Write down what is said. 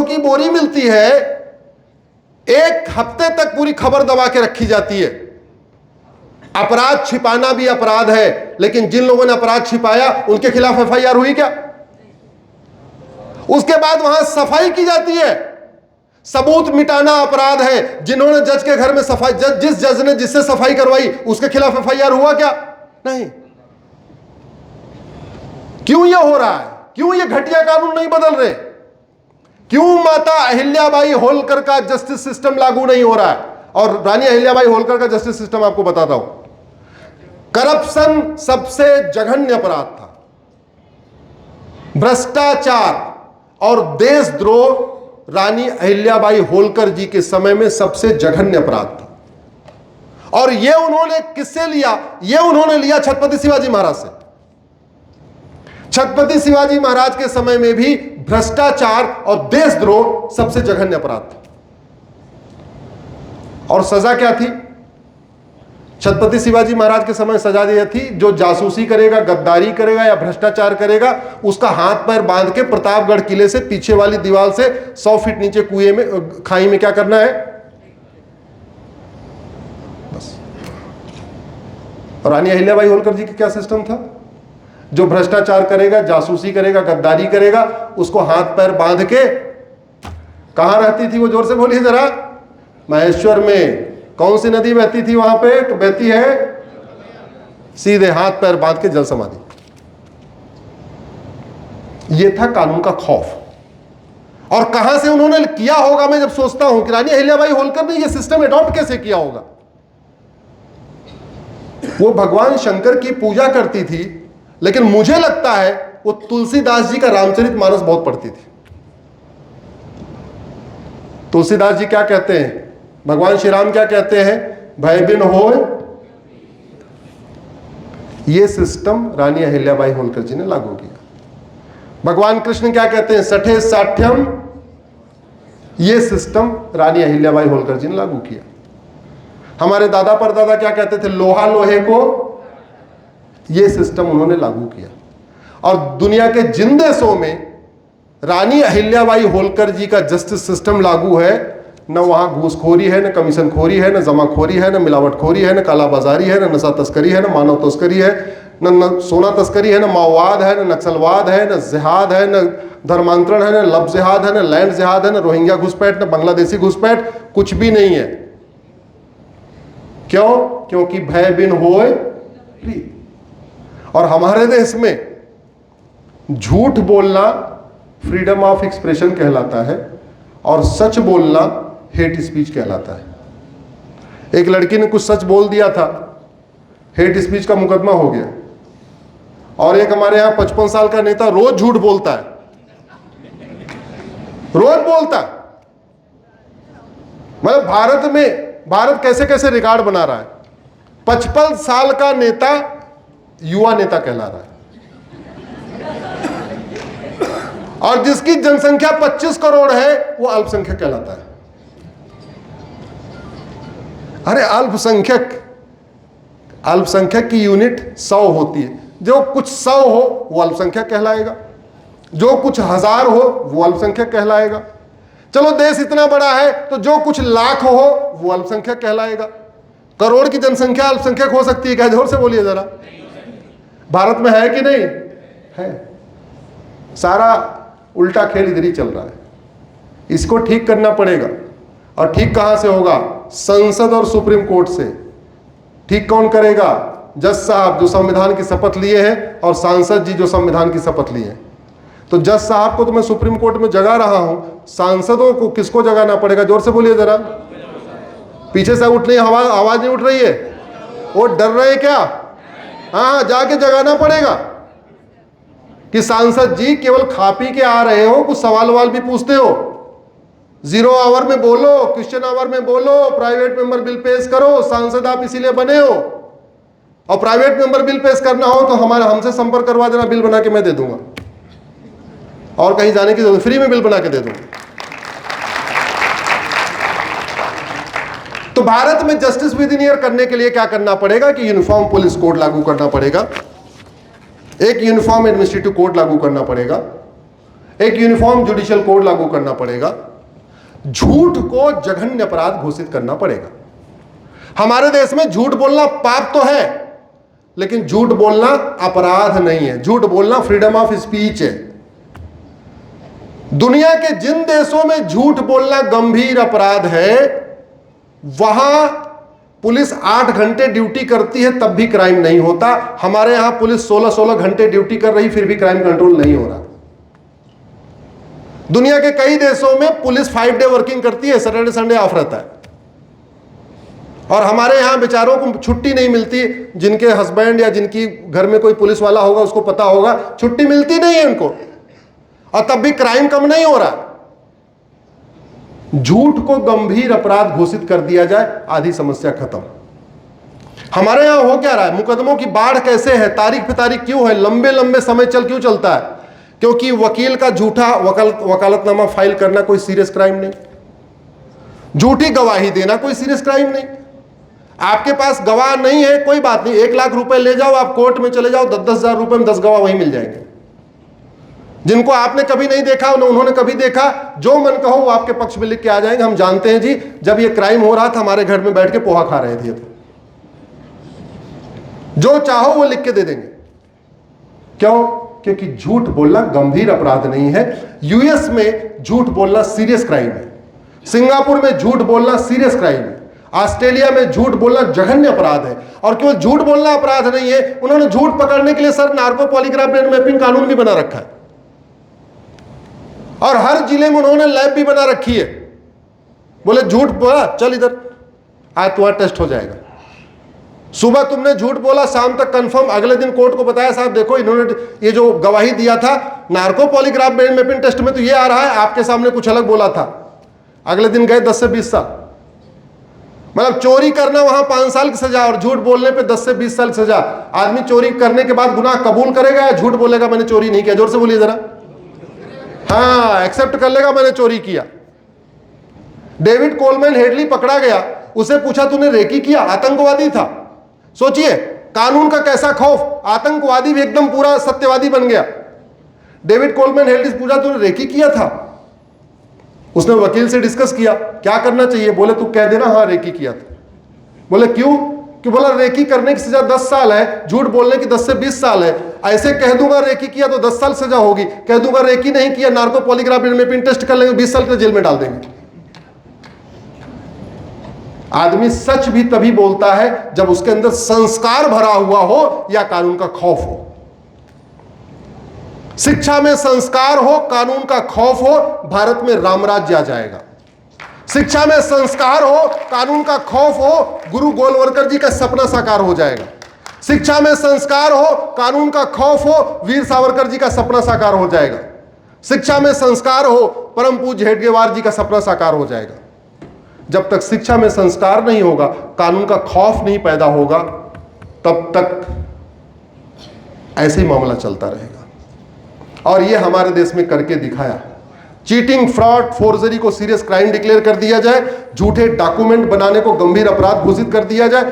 की बोरी मिलती है, एक हफ्ते तक पूरी खबर दबा के रखी जाती है। अपराध छिपाना भी अपराध है, लेकिन जिन लोगों ने अपराध छिपाया उनके खिलाफ एफआईआर हुई क्या? उसके बाद वहां सफाई की जाती है। सबूत मिटाना अपराध है। जिन्होंने जज के घर में सफाई, जिस जज ने जिससे सफाई करवाई उसके खिलाफ एफआईआर हुआ क्या? नहीं। क्यों यह हो रहा है? क्यों ये घटिया कानून नहीं बदल रहे? क्यों माता अहिल्याबाई होलकर का जस्टिस सिस्टम लागू नहीं हो रहा है? और रानी अहिल्याबाई होलकर का जस्टिस सिस्टम आपको बताता हूं। करप्शन सबसे जघन्य अपराध था। भ्रष्टाचार और देशद्रोह रानी अहिल्याबाई होलकर जी के समय में सबसे जघन्य अपराध था। और यह उन्होंने किससे लिया? यह उन्होंने लिया छत्रपति शिवाजी महाराज से। छत्रपति शिवाजी महाराज के समय में भी भ्रष्टाचार और देशद्रोह सबसे जघन्य अपराध था। और सजा क्या थी? छत्रपति शिवाजी महाराज के समय सजा यह थी, जो जासूसी करेगा, गद्दारी करेगा या भ्रष्टाचार करेगा, उसका हाथ पैर बांध के प्रतापगढ़ किले से पीछे वाली दीवार से 100 फीट नीचे कुएं में, खाई में क्या करना है? बस। और रानी अहिल्याबाई होलकर जी का क्या सिस्टम था? जो भ्रष्टाचार करेगा, जासूसी करेगा, गद्दारी करेगा, उसको हाथ पैर बांध के, कहां रहती थी वो? जोर से बोलिए जरा। महेश्वर में। कौन सी नदी बहती थी वहां पे? तो बहती है सीधे हाथ पैर बांध के जल समाधि। ये था कानून का खौफ। और कहां से उन्होंने किया होगा? मैं जब सोचता हूं कि रानी अहिल्याबाई होलकर ने यह सिस्टम एडॉप्ट कैसे किया होगा। वो भगवान शंकर की पूजा करती थी, लेकिन मुझे लगता है वो तुलसीदास जी का रामचरितमानस बहुत पढ़ती थी। तुलसीदास जी क्या कहते हैं? भगवान श्री राम क्या कहते हैं? भय बिन होय। यह सिस्टम रानी अहिल्याबाई होलकर जी ने लागू किया। भगवान कृष्ण क्या कहते हैं? सठे साठ्यम। यह सिस्टम रानी अहिल्याबाई होलकर जी ने लागू किया। हमारे दादा परदादा क्या कहते थे? लोहा लोहे को। यह सिस्टम उन्होंने लागू किया। और दुनिया के जिन देशों में रानी अहिल्याबाई होलकर जी का जस्टिस सिस्टम लागू है, न वहां घूसखोरी है, न कमीशनखोरी है, न जमाखोरी है, न मिलावटखोरी है, न कालाबाजारी है, न नशा तस्करी है, न मानव तस्करी है, न सोना तस्करी है, न माओवाद है, न नक्सलवाद है, न जिहाद है, न धर्मांतरण है, न लब जिहाद है, न लैंड जिहाद है, न रोहिंग्या घुसपैठ, न बांग्लादेशी घुसपैठ, कुछ भी नहीं है। क्यों? क्योंकि भय बिन होय प्रीत। और हमारे देश में झूठ बोलना फ्रीडम ऑफ एक्सप्रेशन कहलाता है और सच बोलना हेट स्पीच कहलाता है। एक लड़की ने कुछ सच बोल दिया था, हेट स्पीच का मुकदमा हो गया। और एक हमारे यहां 55 साल का नेता रोज झूठ बोलता है, रोज बोलता है। मतलब भारत कैसे कैसे रिकॉर्ड बना रहा है। 55 साल का नेता युवा नेता कहला रहा है, और जिसकी जनसंख्या 25 करोड़ है वो अल्पसंख्यक कहलाता है। अरे अल्पसंख्यक की यूनिट 100 होती है। जो कुछ 100 हो वो अल्पसंख्यक कहलाएगा, जो कुछ 1000 हो वो अल्पसंख्यक कहलाएगा। चलो देश इतना बड़ा है तो जो कुछ लाख हो वो अल्पसंख्यक कहलाएगा। करोड़ की जनसंख्या अल्पसंख्यक हो सकती है क्या? जोर से बोलिए जरा। भारत में है कि नहीं है? सारा उल्टा खेल इधर ही चल रहा है। इसको ठीक करना पड़ेगा। और ठीक कहां से होगा? संसद और सुप्रीम कोर्ट से। ठीक कौन करेगा? जज साहब जो संविधान की शपथ लिए हैं और सांसद जी जो संविधान की शपथ लिए हैं। तो जज साहब को तो मैं सुप्रीम कोर्ट में जगा रहा हूं, सांसदों को किसको जगाना पड़ेगा? जोर से बोलिए जरा। पीछे से उठ नहीं, आवाज नहीं उठ रही है। वो डर रहे हैं क्या? हाँ, जाके जगाना पड़ेगा कि सांसद जी केवल खा पी के आ रहे हो, कुछ सवाल वाल भी पूछते हो। 0 आवर में बोलो, क्वेश्चन आवर में बोलो, प्राइवेट मेंबर बिल पेश करो। सांसद आप इसीलिए बने हो। और प्राइवेट मेंबर बिल पेश करना हो तो हमसे संपर्क करवा देना, बिल बना के मैं दे दूंगा। और कहीं जाने की जरूरत, फ्री में बिल बना के दे दूंगा। तो भारत में जस्टिस विद इन ईयर करने के लिए क्या करना पड़ेगा कि यूनिफॉर्म पुलिस कोड लागू करना पड़ेगा, एक यूनिफॉर्म एडमिनिस्ट्रेटिव कोड लागू करना पड़ेगा, एक यूनिफॉर्म जुडिशियल कोड लागू करना पड़ेगा, झूठ को जघन्य अपराध घोषित करना पड़ेगा। हमारे देश में झूठ बोलना पाप तो है, लेकिन झूठ बोलना अपराध नहीं है। झूठ बोलना फ्रीडम ऑफ स्पीच है। दुनिया के जिन देशों में झूठ बोलना गंभीर अपराध है, वहां पुलिस 8 घंटे ड्यूटी करती है तब भी क्राइम नहीं होता। हमारे यहां पुलिस 16-16 घंटे ड्यूटी कर रही, फिर भी क्राइम कंट्रोल नहीं हो रहा। दुनिया के कई देशों में पुलिस 5 डे वर्किंग करती है, सैटरडे संडे ऑफ रहता है, और हमारे यहां बेचारों को छुट्टी नहीं मिलती। जिनके हस्बैंड या जिनकी घर में कोई पुलिस वाला होगा उसको पता होगा, छुट्टी मिलती नहीं है उनको, और तब भी क्राइम कम नहीं हो रहा। झूठ को गंभीर अपराध घोषित कर दिया जाए, आधी समस्या खत्म। हमारे यहां हो क्या रहा है, मुकदमों की बाढ़ कैसे है, तारीख पे तारीख क्यों है, लंबे लंबे समय क्यों चलता है? क्योंकि वकील का झूठा वकालतनामा फाइल करना कोई सीरियस क्राइम नहीं, झूठी गवाही देना कोई सीरियस क्राइम नहीं। आपके पास गवाह नहीं है, कोई बात नहीं, 1 लाख रुपए ले जाओ, आप कोर्ट में चले जाओ, 10-10 हजार रुपए में 10 गवाह वहीं मिल जाएंगे। जिनको आपने कभी नहीं देखा उन्होंने कभी देखा, जो मन कहो वो आपके पक्ष में लिख के आ जाएंगे। हम जानते हैं जी, जब ये क्राइम हो रहा था हमारे घर में बैठ के पोहा खा रहे थे, जो चाहो वो लिख के दे देंगे। क्यों? क्योंकि झूठ बोलना गंभीर अपराध नहीं है। यूएस में झूठ बोलना सीरियस क्राइम है, सिंगापुर में झूठ बोलना सीरियस क्राइम है, ऑस्ट्रेलिया में झूठ बोलना जघन्य अपराध है। और केवल झूठ बोलना अपराध नहीं है, उन्होंने झूठ पकड़ने के लिए sir narco polygraph brain mapping कानून भी बना रखा है, और हर जिले में उन्होंने लैब भी बना रखी है। बोले झूठ बोला, चल इधर, आज तुम्हारा टेस्ट हो जाएगा। सुबह तुमने झूठ बोला, शाम तक कंफर्म। अगले दिन कोर्ट को बताया, साहब देखो इन्होंने ये जो गवाही दिया था narco polygraph brain mapping test में तो ये आ रहा है, आपके सामने कुछ अलग बोला था। अगले दिन गए 10 से 20 साल। मतलब चोरी करना वहां 5 साल की सजा, और झूठ बोलने पे 10 से 20 साल की सजा। आदमी चोरी करने के बाद गुनाह कबूल करेगा या झूठ बोलेगा मैंने चोरी नहीं किया? जोर से बोलिए जरा। हाँ, एक्सेप्ट कर लेगा मैंने चोरी किया। डेविड कोलमैन हेडली पकड़ा गया, उसे पूछा तूने रेकी किया? आतंकवादी था। सोचिए कानून का कैसा खौफ, आतंकवादी भी एकदम पूरा सत्यवादी बन गया। डेविड कोलमैन हेडली से पूछा तूने रेकी किया था? उसने वकील से डिस्कस किया क्या करना चाहिए। बोले तू कह देना हाँ रेकी किया था। बोले क्यों? कि बोला रेकी करने की सजा 10 साल है, झूठ बोलने की 10 से 20 साल है। ऐसे कह दूंगा रेकी किया तो 10 साल सजा होगी, कह दूंगा रेकी नहीं किया, narco polygraph brain mapping test कर लेंगे, 20 साल के जेल में डाल देंगे। आदमी सच भी तभी बोलता है जब उसके अंदर संस्कार भरा हुआ हो या कानून का खौफ हो। शिक्षा में संस्कार हो, कानून का खौफ हो, भारत में रामराज्य आ जाएगा। शिक्षा में संस्कार हो, कानून का खौफ हो, गुरु गोलवलकर जी का सपना साकार हो जाएगा। शिक्षा में संस्कार हो, कानून का खौफ हो, वीर सावरकर जी का सपना साकार हो जाएगा। शिक्षा में संस्कार हो, परम पूज्य हेडगेवार जी का सपना साकार हो जाएगा। जब तक शिक्षा में संस्कार नहीं होगा, कानून का खौफ नहीं पैदा होगा, तब तक ऐसे ही मामला चलता रहेगा। और ये हमारे देश में करके दिखाया। चीटिंग, फ्रॉड, फोर्जरी को सीरियस क्राइम डिक्लेयर कर दिया जाए, झूठे डॉक्यूमेंट बनाने को गंभीर अपराध घोषित कर दिया जाए,